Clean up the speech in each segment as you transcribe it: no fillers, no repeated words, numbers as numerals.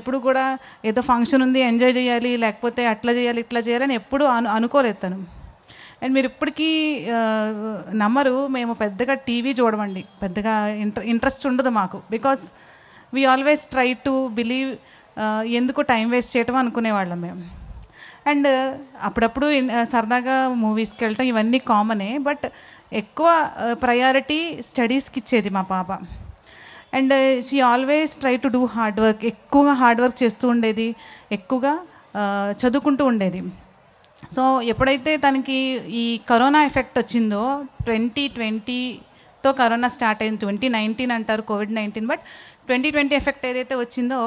ఎప్పుడు కూడా ఏదో ఫంక్షన్ ఉంది ఎంజాయ్ చేయాలి, లేకపోతే అట్లా చేయాలి ఇట్లా చేయాలని ఎప్పుడు అనుకోలేదు తను. అండ్ మీరు ఇప్పటికీ నమ్మరు, మేము పెద్దగా టీవీ చూడమండి, పెద్దగా ఇంట్రెస్ట్ ఉండదు మాకు. Because we always try to believe, ఎందుకు టైం వేస్ట్ చేయటం అనుకునేవాళ్ళం మేము. అండ్ అప్పుడప్పుడు సరదాగా మూవీస్కి వెళ్ళటం ఇవన్నీ కామనే, బట్ ఎక్కువ ప్రయారిటీ స్టడీస్కి ఇచ్చేది మా పాప. And she always try to do hard work, ఎక్కువగా హార్డ్ వర్క్ చేస్తూ ఉండేది, ఎక్కువగా చదువుకుంటూ ఉండేది. సో ఎప్పుడైతే తనకి ఈ కరోనా ఎఫెక్ట్ వచ్చిందో, 2020తో కరోనా స్టార్ట్ అయింది, 2019 అంటారు కోవిడ్-19, బట్ 2020 ఎఫెక్ట్ ఏదైతే వచ్చిందో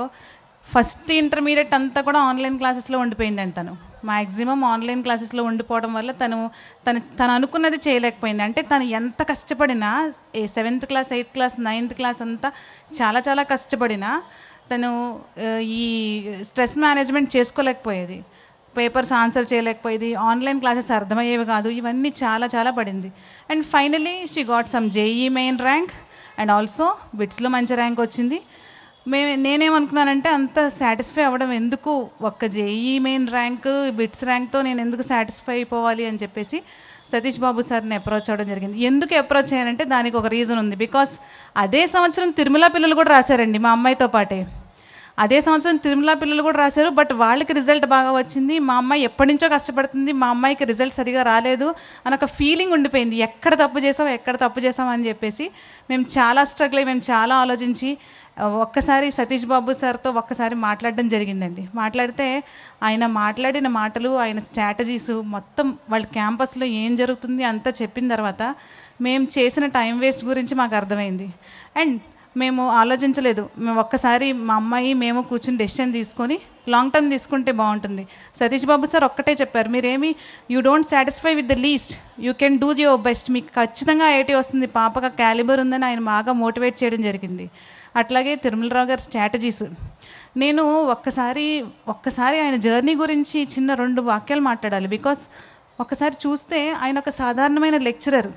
ఫస్ట్ ఇంటర్మీడియట్ అంతా కూడా ఆన్లైన్ క్లాసెస్లో ఉండిపోయిందండి. తను మ్యాక్సిమం ఆన్లైన్ క్లాసెస్లో ఉండిపోవడం వల్ల తను అనుకున్నది చేయలేకపోయింది. అంటే తను ఎంత కష్టపడినా, 7th class 8th class 9th class అంతా చాలా చాలా కష్టపడినా తను ఈ స్ట్రెస్ మేనేజ్మెంట్ చేసుకోలేకపోయేది, పేపర్స్ ఆన్సర్ చేయలేకపోయేది, ఆన్లైన్ క్లాసెస్ అర్థమయ్యేవి కాదు, ఇవన్నీ చాలా చాలా పడింది. And finally she got some JEE Main rank and also బిట్స్లో మంచి ర్యాంక్ వచ్చింది. నేనేమనుకున్నానంటే అంత సాటిస్ఫై అవ్వడం ఎందుకు, ఒక్క జేఈ మెయిన్ ర్యాంక్ బిట్స్ ర్యాంక్తో నేను ఎందుకు సాటిస్ఫై అయిపోవాలి అని చెప్పేసి సతీష్ బాబు సార్ని అప్రోచ్ అవ్వడం జరిగింది. ఎందుకు అప్రోచ్ అయ్యానంటే దానికి ఒక రీజన్ ఉంది. బికాస్ అదే సంవత్సరం తిరుమల పిల్లలు కూడా రాశారండి మా అమ్మాయితో పాటే. అదే సంవత్సరం తిరుమల పిల్లలు కూడా రాశారు, బట్ వాళ్ళకి రిజల్ట్ బాగా వచ్చింది. మా అమ్మాయి ఎప్పటి నుంచో కష్టపడుతుంది, మా అమ్మాయికి రిజల్ట్ సరిగా రాలేదు అని ఒక ఫీలింగ్ ఉండిపోయింది. ఎక్కడ తప్పు చేసాం అని చెప్పేసి మేము చాలా స్ట్రగుల్ అయ్యి, మేము చాలా ఆలోచించి ఒక్కసారి సతీష్ బాబు సార్తో ఒక్కసారి మాట్లాడడం జరిగిందండి. మాట్లాడితే ఆయన మాట్లాడిన మాటలు, ఆయన స్ట్రాటజీస్ మొత్తం వాళ్ళ క్యాంపస్లో ఏం జరుగుతుంది అంతా చెప్పిన తర్వాత మేము చేసిన టైం వేస్ట్ గురించి మాకు అర్థమైంది. అండ్ మేము ఆలోచించలేదు, మేము ఒక్కసారి మా అమ్మాయి మేము కూర్చుని డెసిషన్ తీసుకొని లాంగ్ టర్మ్ తీసుకుంటే బాగుంటుంది. సతీష్ బాబు సార్ ఒక్కటే చెప్పారు, మీరేమి you don't satisfy with the least, you can do your best, మీకు ఖచ్చితంగా ఐఐటీ వస్తుంది, పాపగా క్యాలిబర్ ఉందని ఆయన బాగా మోటివేట్ చేయడం జరిగింది. అట్లాగే తిరుమలరావు గారి స్ట్రాటజీస్, నేను ఒక్కసారి ఆయన జర్నీ గురించి చిన్న 2 వాక్యాలు మాట్లాడాలి. బికాస్ ఒకసారి చూస్తే ఆయన ఒక సాధారణమైన లెక్చరర్,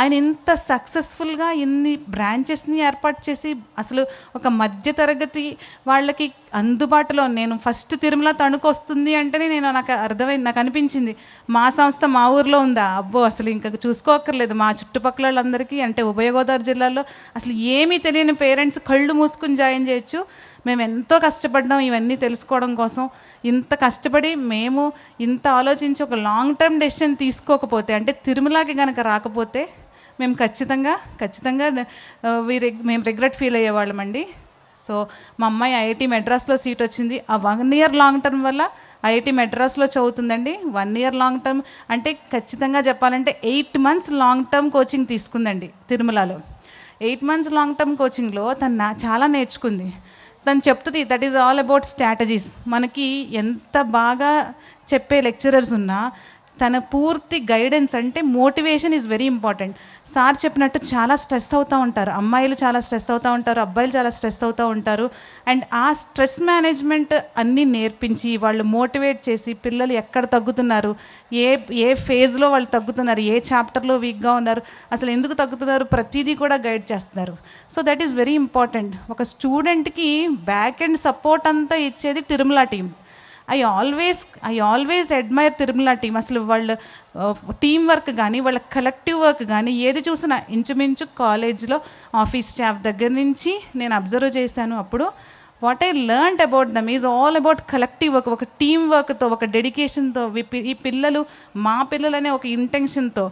ఆయన ఇంత సక్సెస్ఫుల్గా ఇన్ని బ్రాంచెస్ని ఏర్పాటు చేసి అసలు ఒక మధ్యతరగతి వాళ్ళకి అందుబాటులో, నేను ఫస్ట్ తిరుమల తణుకు వస్తుంది అంటేనే నాకు అర్థమైంది, నాకు అనిపించింది మా సంస్థ మా ఊర్లో ఉందా, అబ్బో అసలు ఇంకా చూసుకోక్కర్లేదు. మా చుట్టుపక్కల వాళ్ళందరికీ, అంటే ఉభయ గోదావరి జిల్లాలో అసలు ఏమీ తెలియని పేరెంట్స్ కళ్ళు మూసుకుని జాయిన్ చేయొచ్చు. మేము ఎంతో కష్టపడ్డాం ఇవన్నీ తెలుసుకోవడం కోసం. ఇంత కష్టపడి మేము ఇంత ఆలోచించి ఒక లాంగ్ టర్మ్ డెసిషన్ తీసుకోకపోతే, అంటే తిరుమలకి కనుక రాకపోతే మేము ఖచ్చితంగా మేము రిగ్రెట్ ఫీల్ అయ్యేవాళ్ళమండి. సో మా అమ్మాయి ఐఐటి మెడ్రాస్లో సీట్ వచ్చింది. ఆ 1 ఇయర్ లాంగ్ టర్మ్ వల్ల ఐఐటి మెడ్రాస్లో చదువుతుందండి. 1 ఇయర్ లాంగ్ టర్మ్ అంటే ఖచ్చితంగా చెప్పాలంటే 8 months లాంగ్ టర్మ్ కోచింగ్ తీసుకుందండి తిరుమలలో. 8 months లాంగ్ టర్మ్ కోచింగ్లో తను చాలా నేర్చుకుంది. తను చెప్తుంది, that is all about strategies. మనకి ఎంత బాగా చెప్పే లెక్చరర్స్ ఉన్నా తన పూర్తి గైడెన్స్, అంటే motivation is very important. Sir చెప్పినట్టు చాలా స్ట్రెస్ అవుతూ ఉంటారు, అమ్మాయిలు చాలా స్ట్రెస్ అవుతూ ఉంటారు, అబ్బాయిలు చాలా స్ట్రెస్ అవుతూ ఉంటారు. అండ్ ఆ స్ట్రెస్ మేనేజ్మెంట్ అన్నీ నేర్పించి వాళ్ళు మోటివేట్ చేసి పిల్లలు ఎక్కడ తగ్గుతున్నారు, ఏ ఫేజ్లో వాళ్ళు తగ్గుతున్నారు, ఏ చాప్టర్లో వీక్గా ఉన్నారు, అసలు ఎందుకు తగ్గుతున్నారు, ప్రతిదీ కూడా గైడ్ చేస్తున్నారు. So that is very important. ఒక స్టూడెంట్కి బ్యాక్ అండ్ సపోర్ట్ అంతా ఇచ్చేది Tirumala team. I always admire Tirumala team. అసలు వాళ్ళ టీం వర్క్ కానీ, వాళ్ళ కలెక్టివ్ వర్క్ కానీ ఏది చూసినా ఇంచుమించు కాలేజ్లో ఆఫీస్ స్టాఫ్ దగ్గర నుంచి నేను అబ్జర్వ్ చేశాను. అప్పుడు what I learned about them is all about collective work, ఒక టీం వర్క్తో, ఒక డెడికేషన్తో. ఈ పిల్లలు మా పిల్లలనే ఒక ఇంటెన్షన్తో,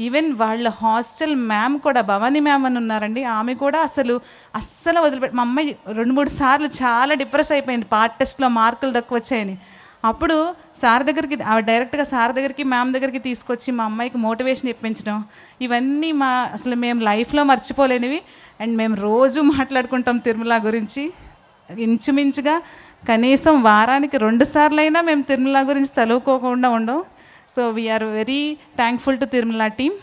ఈవెన్ వాళ్ళ హాస్టల్ మ్యామ్ కూడా, భవానీ మ్యామ్ అని ఉన్నారండి, ఆమె కూడా అస్సలు వదిలిపెట్టి, మా అమ్మాయి 2-3 సార్లు చాలా డిప్రెస్ అయిపోయింది పార్ట్ టెస్ట్లో మార్కులు తక్కువ వచ్చాయని. అప్పుడు సార్ దగ్గరికి, డైరెక్ట్గా సార్ దగ్గరికి మ్యామ్ దగ్గరికి తీసుకొచ్చి మా అమ్మాయికి మోటివేషన్ ఇప్పించడం, ఇవన్నీ అసలు మేము లైఫ్లో మర్చిపోలేనివి. అండ్ మేము రోజు మాట్లాడుకుంటాం తిరుమల గురించి. ఇంచుమించుగా కనీసం వారానికి 2 సార్లైనా మేము తిరుమల గురించి తలుకోకుండా ఉండం. So we are very thankful to Tirumala team.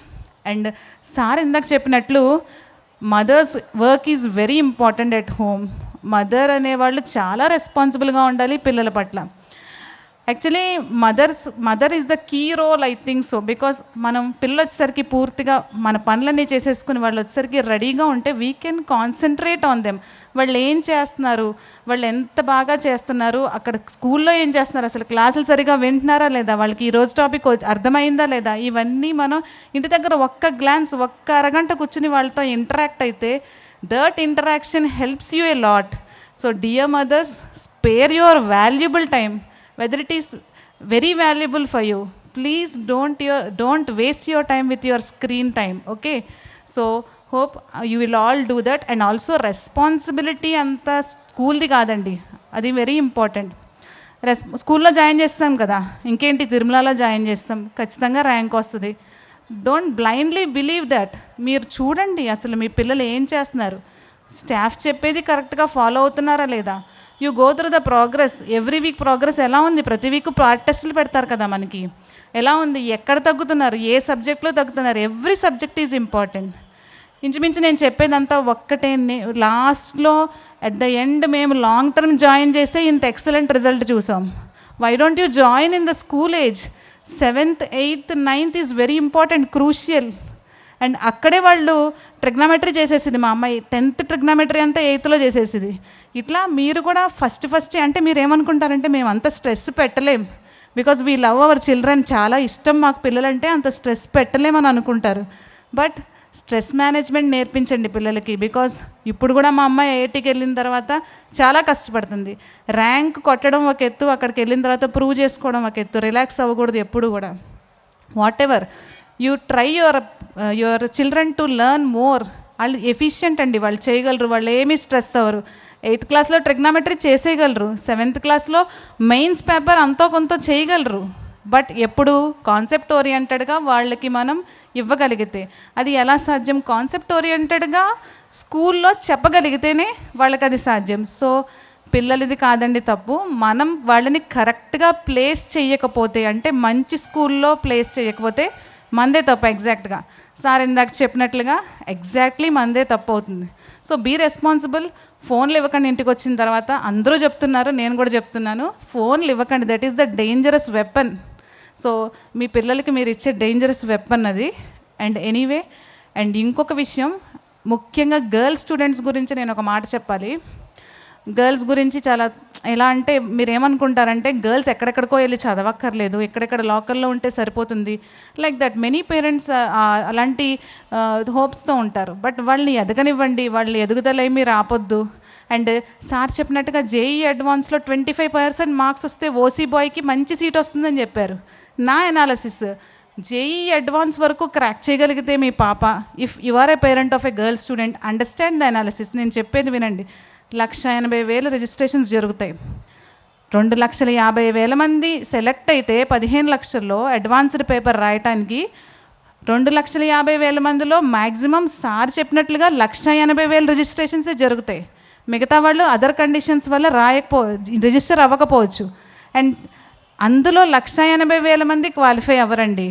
And sir ఇందాక చెప్పినట్లు mothers work is very important at home. Mother అనేవాళ్ళు చాలా రెస్పాన్సిబుల్గా ఉండాలి పిల్లల పట్ల. Actually mother is the key role, I think so. Because మనం పిల్లలు వచ్చేసరికి పూర్తిగా మన పనులన్నీ చేసేసుకుని వాళ్ళు వచ్చేసరికి రెడీగా ఉంటే we can concentrate on them. వాళ్ళు ఏం చేస్తున్నారు, వాళ్ళు ఎంత బాగా చేస్తున్నారు, అక్కడ స్కూల్లో ఏం చేస్తున్నారు, అసలు క్లాసులు సరిగా వింటున్నారా లేదా, వాళ్ళకి ఈరోజు టాపిక్ అర్థమైందా లేదా, ఇవన్నీ మనం ఇంటి దగ్గర ఒక్క గ్లాన్స్, ఒక్క అరగంట కూర్చుని వాళ్ళతో ఇంటరాక్ట్ అయితే that interaction helps you a lot. So dear mothers, spare your valuable time, whether it is very valuable for you. Please don't waste your time with your screen time, okay? So hope you will all do that. And also responsibility anta school di kadandi, adi very important. స్కూల్లో join చేస్తాం కదా, ఇంకేంటి తిరుమలలో join చేస్తాం, ఖచ్చితంగా rank వస్తుంది. Don't blindly believe that. మీరు చూడండి అసలు మీ పిల్లలు ఏం చేస్తున్నారు, స్టాఫ్ చెప్పేది కరెక్ట్గా ఫాలో అవుతున్నారా లేదా, you go through the progress. Every week progress ఎలా ఉంది, ప్రతి వీక్ టెస్టులు పెడతారు కదా మనకి, ఎలా ఉంది, ఎక్కడ తగ్గుతున్నారు, ఏ సబ్జెక్ట్లో తగ్గుతున్నారు, ఎవ్రీ సబ్జెక్ట్ ఈజ్ ఇంపార్టెంట్. ఇంచుమించు నేను చెప్పేదంతా ఒక్కటే, లాస్ట్లో అట్ ద ఎండ్ మేము లాంగ్ టర్మ్ జాయిన్ చేస్తే ఇంత ఎక్సలెంట్ రిజల్ట్ చూసాం. Why don't you join in the school age? 7th, 8th, 9th is very important, crucial. And అక్కడే వాళ్ళు ట్రిగ్నామెట్రీ చేసేసింది మా అమ్మాయి, 10th ట్రిగ్నామెట్రీ అంతా 8thలో చేసేసింది. ఇట్లా మీరు కూడా ఫస్ట్ అంటే మీరు ఏమనుకుంటారంటే మేము అంత స్ట్రెస్ పెట్టలేం, because we love our children, చాలా ఇష్టం మాకు పిల్లలంటే, అంత స్ట్రెస్ పెట్టలేమని అనుకుంటారు. బట్ స్ట్రెస్ మేనేజ్మెంట్ నేర్పించండి పిల్లలకి. బికాజ్ ఇప్పుడు కూడా మా అమ్మాయి ఐఐటీకి వెళ్ళిన తర్వాత చాలా కష్టపడుతుంది. ర్యాంక్ కొట్టడం ఒక ఎత్తు, అక్కడికి వెళ్ళిన తర్వాత ప్రూవ్ చేసుకోవడం ఒక ఎత్తు. రిలాక్స్ అవ్వకూడదు ఎప్పుడు కూడా. What ever you try your children to learn more. వాళ్ళు ఎఫిషియెంట్ అండి, వాళ్ళు చేయగలరు, వాళ్ళు ఏమీ స్ట్రెస్ అవ్వరు. 8th క్లాస్లో ట్రిగ్నామెట్రీ చేసేయగలరు, 7th క్లాస్లో మెయిన్స్ పేపర్ అంతో కొంత చేయగలరు. బట్ ఎప్పుడు కాన్సెప్ట్ ఓరియంటెడ్గా వాళ్ళకి మనం ఇవ్వగలిగితే. అది ఎలా సాధ్యం? కాన్సెప్ట్ ఓరియంటెడ్గా స్కూల్లో చెప్పగలిగితేనే వాళ్ళకి అది సాధ్యం. సో పిల్లలది కాదండి తప్పు, మనం వాళ్ళని కరెక్ట్గా ప్లేస్ చేయకపోతే, అంటే మంచి స్కూల్లో ప్లేస్ చేయకపోతే మందే తప్పు. ఎగ్జాక్ట్గా సార్ ఇందాక చెప్పినట్లుగా ఎగ్జాక్ట్లీ మందే తప్పు అవుతుంది. So be responsible. ఫోన్లు ఇవ్వకండి ఇంటికి వచ్చిన తర్వాత. అందరూ చెప్తున్నారు, నేను కూడా చెప్తున్నాను, ఫోన్లు ఇవ్వకండి. That is the dangerous weapon. So మీ పిల్లలకి మీరు ఇచ్చే డేంజరస్ వెపన్ అది. అండ్ ఎనీవే, అండ్ ఇంకొక విషయం, ముఖ్యంగా గర్ల్స్ స్టూడెంట్స్ గురించి నేను ఒక మాట చెప్పాలి. గర్ల్స్ గురించి చాలా ఎలా అంటే, మీరు ఏమనుకుంటారంటే గర్ల్స్ ఎక్కడెక్కడికో వెళ్ళి చదవక్కర్లేదు, ఎక్కడెక్కడ లోకల్లో ఉంటే సరిపోతుంది, లైక్ దట్ మెనీ పేరెంట్స్ అలాంటి హోప్స్తో ఉంటారు. బట్ వాళ్ళని ఎదగనివ్వండి, వాళ్ళని ఎదుగుదల ఏమీ రాపొద్దు. అండ్ సార్ చెప్పినట్టుగా జేఈ అడ్వాన్స్లో 25% మార్క్స్ వస్తే ఓసీ బాయ్కి మంచి సీట్ వస్తుందని చెప్పారు. నా ఎనాలిసిస్, జేఈ అడ్వాన్స్ వరకు క్రాక్ చేయగలిగితే మీ పాప, if you are a parent of a girl student, understand the analysis. నేను చెప్పేది వినండి. 1,80,000 రిజిస్ట్రేషన్స్ జరుగుతాయి. 2,50,000 మంది సెలెక్ట్ అయితే 15 లక్షల్లో అడ్వాన్స్డ్ పేపర్ రాయటానికి 2,50,000 మందిలో మ్యాక్సిమం సార్ చెప్పినట్లుగా 1,80,000 రిజిస్ట్రేషన్సే జరుగుతాయి. మిగతా వాళ్ళు అదర్ కండిషన్స్ వల్ల రిజిస్టర్ అవ్వకపోవచ్చు. అండ్ అందులో 1,80,000 మంది క్వాలిఫై అవ్వరండి.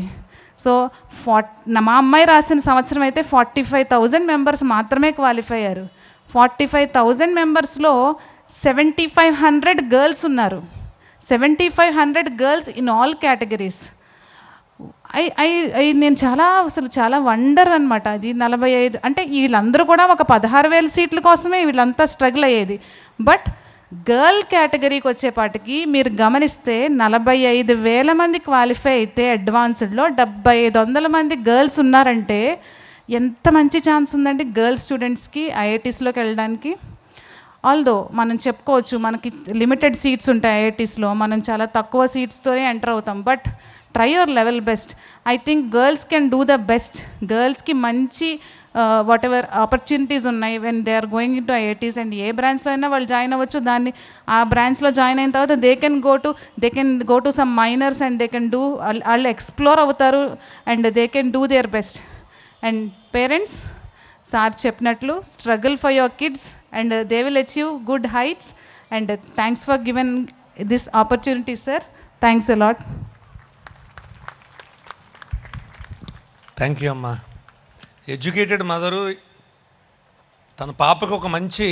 సో మా అమ్మాయి రాసిన సంవత్సరం అయితే 45,000 మెంబర్స్ మాత్రమే క్వాలిఫై అయ్యారు. 45,000 మెంబర్స్లో 7,500 గర్ల్స్ ఉన్నారు. 7,500 గర్ల్స్ ఇన్ ఆల్ కేటగిరీస్. నేను చాలా వండర్ అనమాట. అది 45 అంటే వీళ్ళందరూ కూడా ఒక 16,000 సీట్ల కోసమే వీళ్ళంతా స్ట్రగుల్ అయ్యేది. బట్ గర్ల్ కేటగిరీకి వచ్చేపాటికి మీరు గమనిస్తే 45,000 మంది క్వాలిఫై అయితే అడ్వాన్స్డ్లో 7,500 మంది గర్ల్స్ ఉన్నారంటే ఎంత మంచి ఛాన్స్ ఉందండి గర్ల్స్ స్టూడెంట్స్కి ఐఐటీస్లోకి వెళ్ళడానికి. ఆల్దో మనం చెప్పుకోవచ్చు మనకి లిమిటెడ్ సీట్స్ ఉంటాయి ఐఐటీస్లో, మనం చాలా తక్కువ సీట్స్తోనే ఎంటర్ అవుతాం. But try your level best. I think girls can do the best. గర్ల్స్కి మంచి వాట్ ఎవర్ ఆపర్చునిటీస్ ఉన్నాయి when they are going into IITs. And ఏ బ్రాంచ్లో అయినా వాళ్ళు జాయిన్ అవ్వచ్చు. దాన్ని ఆ బ్రాంచ్లో జాయిన్ అయిన తర్వాత they can go to some minors and they can do, వాళ్ళు ఎక్స్ప్లోర్ అవుతారు and they can do their best. And parents, sir చెప్పినట్లు struggle for your kids and they will achieve good heights. And thanks for given this opportunity sir. Thanks a lot. Thank you అమ్మా. Educated mother తన పాపకు ఒక మంచి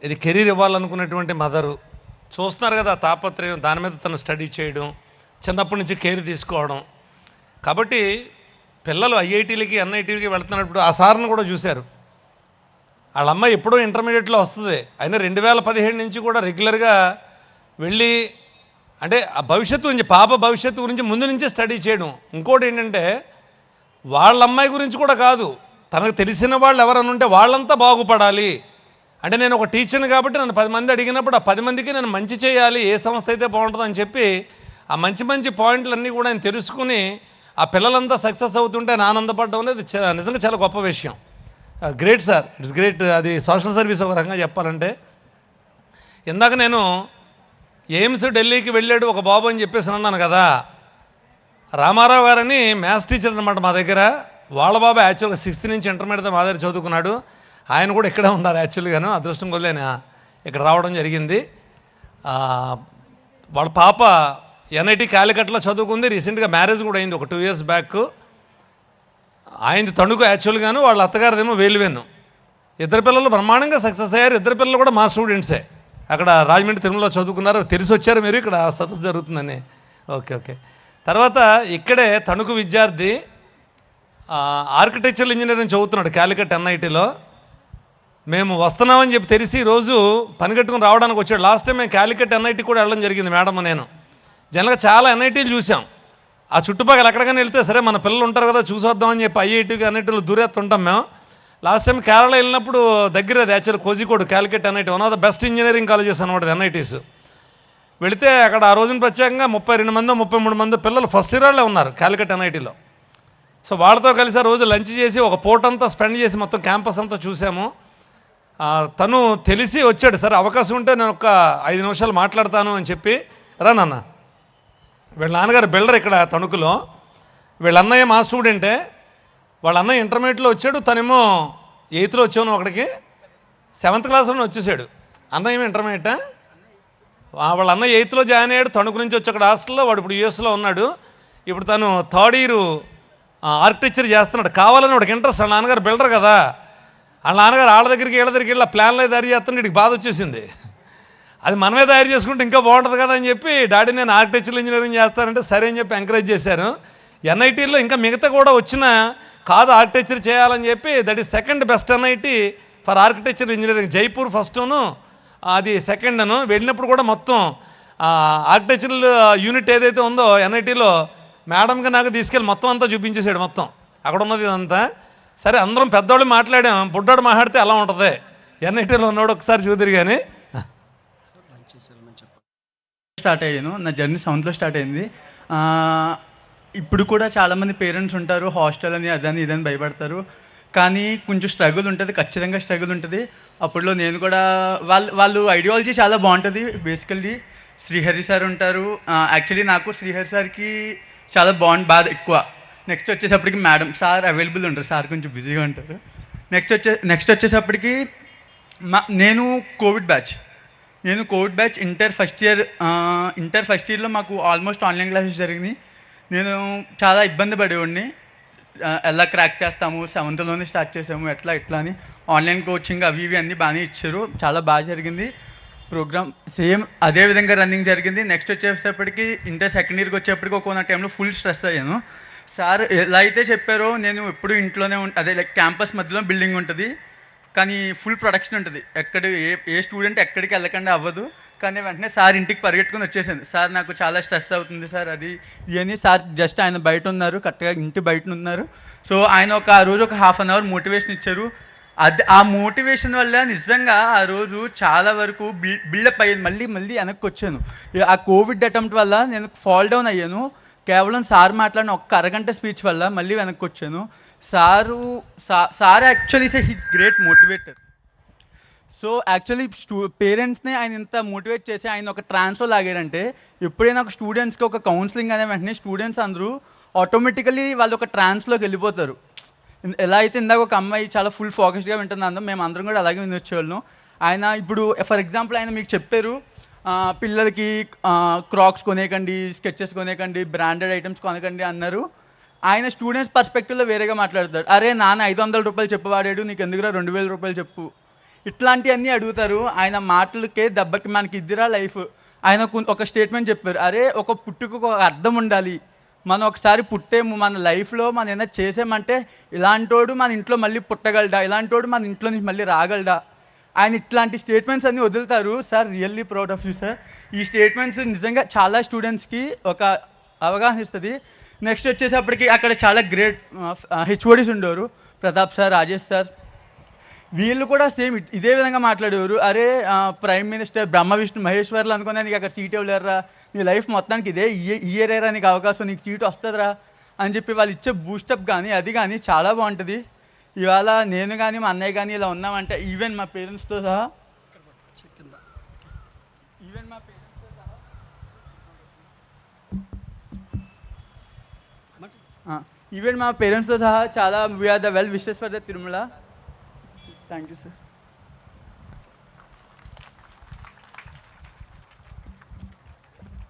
ఇది career ఇవ్వాలనుకున్నటువంటి mother. చూస్తున్నారు కదా ఆ తాపత్రయం, దాని మీద తను స్టడీ చేయడం, చిన్నప్పటి నుంచి కేర్ తీసుకోవడం. కాబట్టి పిల్లలు ఐఐటీలకి ఎన్ఐటీలకి వెళ్తున్నప్పుడు ఆ సార్ను కూడా చూశారు. వాళ్ళ అమ్మాయి ఎప్పుడో ఇంటర్మీడియట్లో వస్తుంది, అయినా 2017 నుంచి కూడా రెగ్యులర్గా వెళ్ళి, అంటే ఆ భవిష్యత్తు గురించి, పాప భవిష్యత్తు గురించి ముందు నుంచే స్టడీ చేయడం. ఇంకోటి ఏంటంటే వాళ్ళ అమ్మాయి గురించి కూడా కాదు, తనకు తెలిసిన వాళ్ళు ఎవరైనా ఉంటే వాళ్ళంతా బాగుపడాలి. అంటే నేను ఒక టీచర్ని కాబట్టి నన్ను 10 మంది అడిగినప్పుడు ఆ 10 మందికి నేను మంచి చేయాలి, ఏ సంస్థ అయితే బాగుంటుందని చెప్పి ఆ మంచి మంచి పాయింట్లన్నీ కూడా నేను తెలుసుకుని ఆ పిల్లలంతా సక్సెస్ అవుతుంటే నేను ఆనందపడడం అనేది నిజంగా చాలా గొప్ప విషయం. Great sir, it's great. అది సోషల్ సర్వీస్ ఒక రకంగా చెప్పాలంటే. ఇందాక నేను ఎయిమ్స్ ఢిల్లీకి వెళ్ళాడు ఒక బాబు అని చెప్పేసి అన్నాను కదా, రామారావు గారని మ్యాథ్స్ టీచర్ అనమాట మా దగ్గర. వాళ్ళ బాబు యాక్చువల్గా 6th నుంచి ఇంటర్మీడియట్ మా దగ్గర చదువుకున్నాడు. ఆయన కూడా ఇక్కడే ఉన్నారు యాక్చువల్గాను. అదృష్టం కొద్ది ఆయన ఇక్కడ రావడం జరిగింది. వాళ్ళ పాప ఎన్ఐటి కాలికట్లో చదువుకుంది. రీసెంట్గా మ్యారేజ్ కూడా అయింది ఒక 2 years బ్యాక్. ఆయనది తణుకు యాక్చువల్గాను, వాళ్ళ అత్తగారిదేమో వేలువేను. ఇద్దరు పిల్లలు బ్రహ్మాండంగా సక్సెస్ అయ్యారు. ఇద్దరు పిల్లలు కూడా మా స్టూడెంట్సే, అక్కడ రాజమండ్రి తిరుమలలో చదువుకున్నారు. తెలిసి వచ్చారు మీరు ఇక్కడ సదస్సు జరుగుతుందని. Okay okay. తర్వాత ఇక్కడే తణుకు విద్యార్థి ఆర్కిటెక్చరల్ ఇంజనీరింగ్ చదువుతున్నాడు కాలికట్ ఎన్ఐటీలో. మేము వస్తున్నామని చెప్పి తెలిసి రోజు పని కట్టుకుని రావడానికి వచ్చాడు. లాస్ట్ టైం మేము కాలికట్ ఎన్ఐటీ కూడా వెళ్ళడం జరిగింది మేడం నేను. జనరల్గా చాలా ఎన్ఐటీలు చూసాం, ఆ చుట్టుపక్కల ఎక్కడికైనా వెళ్తే సరే మన పిల్లలు ఉంటారు కదా చూసొద్దామని చెప్పి ఐఐటీకి ఎన్ఐటీలు దూరేస్తుంటాం మేము. లాస్ట్ టైం కేరళ వెళ్ళినప్పుడు దగ్గర అది actual Kozhikode Calicut NIT, one of the best engineering colleges అనమాట ఎన్ఐటీస్. వెళితే అక్కడ ఆ రోజున ప్రత్యేకంగా 32 మందో 33 మందో పిల్లలు ఫస్ట్ ఇయర్ వాళ్ళే ఉన్నారు కాలికట్ ఎన్ఐటీలో. సో వాళ్ళతో కలిసి ఆ రోజు లంచ్ చేసి ఒక పూటంతా స్పెండ్ చేసి మొత్తం క్యాంపస్ అంతా చూసాము. తను తెలిసి వచ్చాడు, సరే అవకాశం ఉంటే నేను ఒక 5 నిమిషాలు మాట్లాడతాను అని చెప్పి. రా నాన్న. వీళ్ళ నాన్నగారు బిల్డర్ ఇక్కడ తణుకులో, వీళ్ళ అన్నయ్య మా స్టూడెంటే. వాళ్ళ అన్నయ్య ఇంటర్మీడియట్లో వచ్చాడు, తనేమో 8th వచ్చాను అక్కడికి, 7th క్లాస్లోనే వచ్చేసాడు. అన్నయ్య ఇంటర్మీడియట్, వాళ్ళ అన్నయ్య 8th జాయిన్ అయ్యాడు. తణుకు నుంచి వచ్చి అక్కడ హాస్టల్లో, వాడు ఇప్పుడు యూఎస్లో ఉన్నాడు. ఇప్పుడు తను 3rd year ఆర్కిటెక్చర్ చేస్తున్నాడు. కావాలని వాడికి ఇంట్రెస్ట్, వాళ్ళ నాన్నగారు బిల్డర్ కదా, వాళ్ళ నాన్నగారు వాళ్ళ దగ్గరికి వీళ్ళ దగ్గరికి వెళ్ళి ప్లాన్లో తయారు చేస్తుంటే వీడికి బాధ వచ్చేసింది. అది మనమే తయారు చేసుకుంటే ఇంకా బాగుంటుంది కదా అని చెప్పి, డాడీ నేను ఆర్కిటెక్చరల్ ఇంజనీరింగ్ చేస్తానంటే సరే అని చెప్పి ఎంకరేజ్ చేశారు. ఎన్ఐటీలో ఇంకా మిగతా కూడా వచ్చినా కాదు ఆర్కిటెక్చర్ చేయాలని చెప్పి, that is 2nd best NIT for architecture engineering. Jaipur ఫస్టును, అది 2nd. వెళ్ళినప్పుడు కూడా మొత్తం ఆర్కిటెక్చరల్ యూనిట్ ఏదైతే ఉందో ఎన్ఐటీలో మేడంగా నాకు తీసుకెళ్ళి మొత్తం అంతా చూపించేసాడు, మొత్తం అక్కడ ఉన్నది ఇదంతా. సరే అందరం పెద్దవాళ్ళు మాట్లాడాం, బుడ్డాడు మాట్లాడితే ఎలా ఉంటుంది, ఎన్ఐటీలో ఉన్నాడు ఒకసారి చూద్దరు. కానీ స్టార్ట్ అయ్యాను, నా జర్నీ 7th స్టార్ట్ అయింది. ఇప్పుడు కూడా చాలామంది పేరెంట్స్ ఉంటారు, హాస్టల్ అని అదని ఇదని భయపడతారు. కానీ కొంచెం స్ట్రగుల్ ఉంటుంది, ఖచ్చితంగా స్ట్రగుల్ ఉంటుంది. అప్పుడులో నేను కూడా వాళ్ళు ఐడియాలజీ చాలా బాగుంటుంది. బేసికల్లీ శ్రీహరి సార్ ఉంటారు. యాక్చువల్లీ నాకు శ్రీహరి సార్కి చాలా బాగా ఎక్కువ. నెక్స్ట్ వచ్చేసప్పటికి మేడం సార్ అవైలబుల్ ఉంటారు, సార్ కొంచెం బిజీగా ఉంటారు. నెక్స్ట్ వచ్చేసప్పటికి నేను కోవిడ్ బ్యాచ్ ఇంటర్ ఫస్ట్ ఇయర్లో మాకు ఆల్మోస్ట్ ఆన్లైన్ క్లాసెస్ జరిగినాయి. నేను చాలా ఇబ్బంది పడేవాడిని, ఎలా క్రాక్ చేస్తాము, 7thలోనే స్టార్ట్ చేసాము, ఎట్లా అని ఆన్లైన్ కోచింగ్ అవి ఇవి అన్నీ బాగానే ఇచ్చారు, చాలా బాగా జరిగింది ప్రోగ్రామ్. సేమ్ అదే విధంగా రన్నింగ్ జరిగింది. నెక్స్ట్ వచ్చేసేపటికి ఇంటర్ 2nd yearకి వచ్చేప్పటికి ఒక్కొక్క టైంలో ఫుల్ స్ట్రెస్ అయ్యాను. సార్ ఎలా అయితే చెప్పారో, నేను ఎప్పుడు ఇంట్లోనే అదే లైక్ క్యాంపస్ మధ్యలో బిల్డింగ్ ఉంటుంది, కానీ ఫుల్ ప్రొడక్షన్ ఉంటుంది, ఏ స్టూడెంట్ ఎక్కడికి వెళ్ళకుండా అవ్వదు. కానీ వెంటనే సార్ ఇంటికి పరిగెట్టుకుని వచ్చేసింది, సార్ నాకు చాలా స్ట్రెస్ అవుతుంది సార్ అది ఇవన్నీ. సార్ జస్ట్ ఆయన బయట ఉన్నారు, కరెక్ట్గా ఇంటి బయట ఉన్నారు. సో ఆయన ఆ రోజు ఒక 1/2 an hour మోటివేషన్ ఇచ్చారు. ఆ మోటివేషన్ వల్ల నిజంగా ఆ రోజు చాలా వరకు బిల్డప్ అయ్యేది. మళ్ళీ వెనక్కి వచ్చాను. ఆ కోవిడ్ అటెంప్ట్ వల్ల నేను ఫాల్ డౌన్ అయ్యాను. కేవలం సార్ మాట్లాడిన ఒక్క అరగంట స్పీచ్ వల్ల మళ్ళీ వెనక్కి వచ్చాను. Sir actually his great motivator. So actually పేరెంట్స్ని ఆయన ఇంత మోటివేట్ చేసి ఆయన ఒక ట్రాన్స్లో లాగారంటే, ఎప్పుడైనా ఒక స్టూడెంట్స్కి ఒక కౌన్సిలింగ్ అనే వెంటనే స్టూడెంట్స్ అందరూ ఆటోమేటికలీ వాళ్ళు ఒక ట్రాన్స్లోకి వెళ్ళిపోతారు. ఎలా అయితే ఇందాక ఒక అమ్మాయి చాలా ఫుల్ ఫోకస్డ్గా వింటుంది, మేము అందరం కూడా అలాగే వినొచ్చేవాళ్ళం. ఆయన ఇప్పుడు ఫర్ ఎగ్జాంపుల్ ఆయన మీకు చెప్పారు, పిల్లలకి క్రాక్స్ కొనేయకండి, స్కెచెస్ కొనేయకండి, బ్రాండెడ్ ఐటమ్స్ కొనకండి అన్నారు. ఆయన స్టూడెంట్స్ పర్స్పెక్టివ్లో వేరేగా మాట్లాడతాడు. అరే నాన్న 500 రూపాయలు చెప్పు వాడాడు, నీకు ఎందుకురా 2000 రూపాయలు చెప్పు. ఇట్లాంటివన్నీ అడుగుతారు. ఆయన మాటలకే దెబ్బకి మనకి ఇద్దిరా లైఫ్. ఆయన ఒక స్టేట్మెంట్ చెప్పారు, అరే ఒక పుట్టుకకు ఒక అర్థం ఉండాలి, మనం ఒకసారి పుట్టేము, మన లైఫ్లో మనం ఏదైనా చేసామంటే ఇలాంటోడు మన ఇంట్లో మళ్ళీ పుట్టగలడా, ఇలాంటోడు మన ఇంట్లో నుంచి మళ్ళీ రాగలడా. ఆయన ఇట్లాంటి స్టేట్మెంట్స్ అన్నీ వదులుతారు. Sir really proud of you sir. ఈ స్టేట్మెంట్స్ నిజంగా చాలా స్టూడెంట్స్కి ఒక అవగాహన ఇస్తుంది. నెక్స్ట్ వచ్చేసప్పటికి అక్కడ చాలా గ్రేట్ హెచ్ఓడీస్ ఉండేవారు, ప్రతాప్ సార్, రాజేష్ సార్. వీళ్ళు కూడా సేమ్ ఇదే విధంగా మాట్లాడేవారు. అరే ప్రైమ్ మినిస్టర్ బ్రహ్మ విష్ణు మహేశ్వర్లు అనుకున్నా నీకు అక్కడ సీట్ ఇవ్వలేరురా, నీ లైఫ్ మొత్తానికి ఇదే ఇయరేరా నీకు అవకాశం, నీకు సీట్ వస్తుందిరా అని చెప్పి వాళ్ళు ఇచ్చే బూస్టప్ కానీ అది కానీ చాలా బాగుంటుంది. ఇవాళ నేను కానీ మా అన్నయ్య కానీ ఇలా ఉన్నామంటే ఈవెన్ మా పేరెంట్స్తో సహా ఈవెన్ మా పేరెంట్స్తో సహా చాలా we are the well wishes for the Tirumala. Thank you sir.